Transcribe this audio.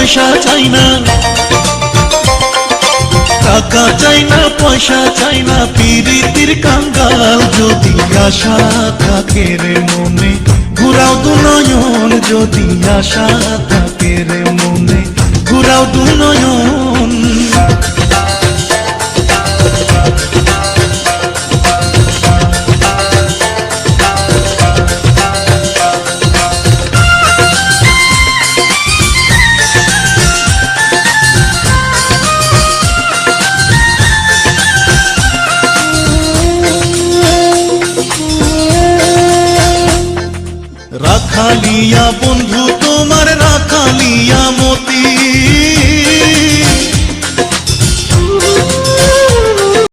পয়সা চাই না, টাকা চাই না পয়সা চাই না, পিরিতির কাঙ্গাল যদি আশা থাকে রে মনে, ঘুরাও দু নয়ন যদি আশা থাকে রে মনে, ঘুরাও দু নয়ন।